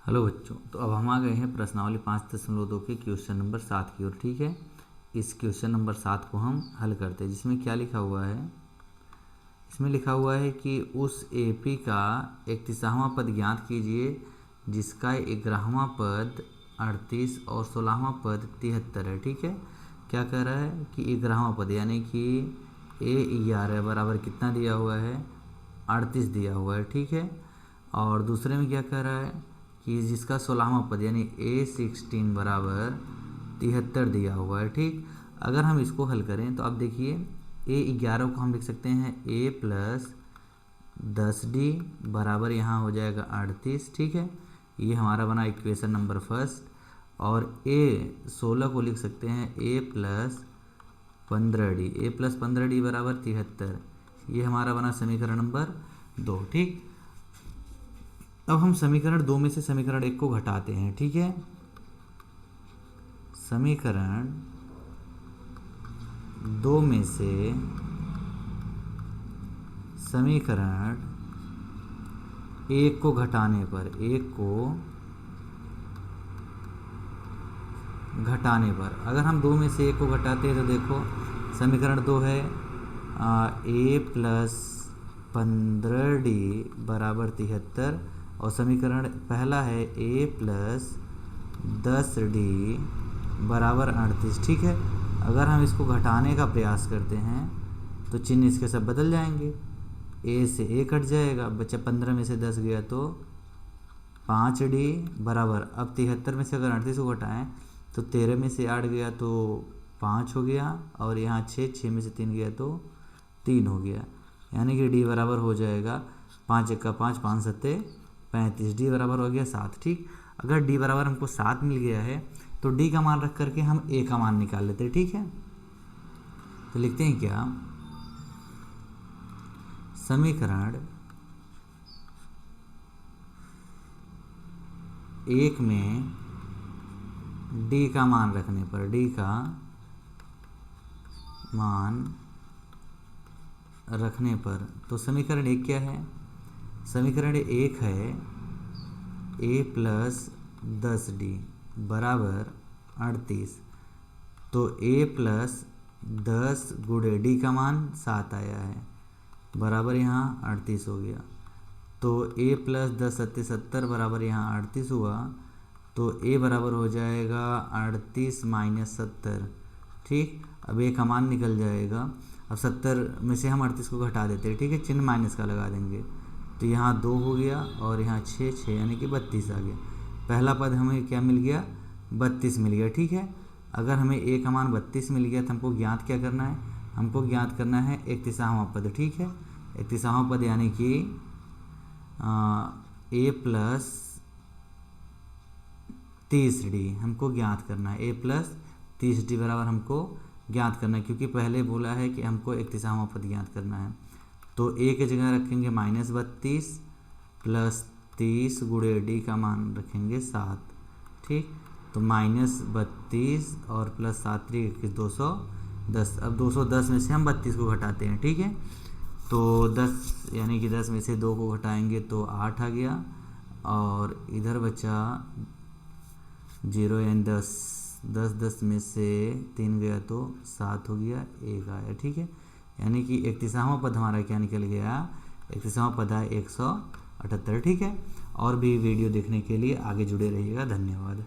Hello बच्चों, तो अब हम आ गए हैं प्रश्नावली 5.2 के क्वेश्चन नंबर 7 की ओर। ठीक है, इस क्वेश्चन नंबर 7 को हम हल करते हैं, जिसमें क्या लिखा हुआ है। इसमें लिखा हुआ है कि उस एपी का 31वां पद ज्ञात कीजिए जिसका 11वां पद 38 और 16वां पद 73 है। ठीक है, क्या कह रहा है कि 11वां पद यानी कि A11 बराबर कितना दिया हुआ है, 38 दिया हुआ है। ठीक है, और दूसरे में क्या कह रहा है कि जिसका 16वां पद यानी A16 बराबर 73 दिया हुआ है। ठीक, अगर हम इसको हल करें तो अब देखिए A11 को हम लिख सकते हैं A प्लस 10D बराबर यहाँ हो जाएगा 38। ठीक है, ये हमारा बना इक्वेशन नंबर फर्स्ट। और A16 को लिख सकते हैं A प्लस 15D बराबर 73। ये हमारा बना समीकरण नंबर 2। ठीक, अब हम समीकरण 2 में से समीकरण 1 को घटाते हैं। ठीक है, समीकरण 2 में से समीकरण 1 को घटाने पर अगर हम 2 में से 1 को घटाते हैं तो देखो समीकरण 2 है A प्लस 15D बराबर 73 और समीकरण पहला है A प्लस 10D बराबर 38। ठीक है, अगर हम इसको घटाने का प्रयास करते हैं तो चिन्ह इसके सब बदल जाएंगे। A से A कट जाएगा, बच्चा 15 में से 10 गया तो 5D बराबर, अब 73 में से अगर 38 को घटाएं तो 13 में से 8 गया तो 5 हो गया, और यहाँ 6 में से 3 गया तो 3 हो गया, यानी कि D बराबर हो जाएगा 5 1 का 5 5 7 35। D बराबर हो गया 7। ठीक, अगर D बराबर हमको 7 मिल गया है तो D का मान रख करके हम A का मान निकाल लेते हैं। ठीक है, तो लिखते हैं क्या, समीकरण 1 में D का मान रखने पर, D का मान रखने पर, तो समीकरण 1 क्या है, समीकरण 1 है A प्लस 10D बराबर 38। तो A प्लस 10 गुणे D का मान 7 आया है बराबर यहाँ 38 हो गया। तो A प्लस 10 सत्ते 70 बराबर यहाँ 38 हुआ, तो A बराबर हो जाएगा 38 माइनस 70। ठीक, अब A का मान निकल जाएगा। अब 70 में से हम 38 को घटा देते हैं। ठीक है, चिन्ह माइनस का लगा देंगे, तो यहाँ 2 हो गया और यहाँ 6 यानी कि 32 आ गया। पहला पद हमें क्या मिल गया, 32 मिल गया। ठीक है, अगर हमें A का मान 32 मिल गया तो हमको ज्ञात क्या करना है, हमको ज्ञात करना है 31वां पद। ठीक है, 31वां पद यानी कि A प्लस 30D हमको ज्ञात करना है। A प्लस 30D बराबर हमको ज्ञात करना है, क्योंकि पहले बोला है कि हमको 31वां पद ज्ञात करना है। तो A की जगह रखेंगे -32 प्लस 30 गुणे D का मान रखेंगे 7। ठीक, तो -32 और प्लस 7 3 210। अब 210 में से हम 32 को घटाते हैं। ठीक है, तो 10 यानी कि 10 में से 2 को घटाएंगे तो 8 आ गया, और इधर बचा 0 यानी 10 में से 3 गया तो 7 हो गया, 1 आया। ठीक है, यानी कि 31वां पद हमारा क्या निकल गया, 31वां पद है 178। ठीक है, और भी वीडियो देखने के लिए आगे जुड़े रहिएगा। धन्यवाद।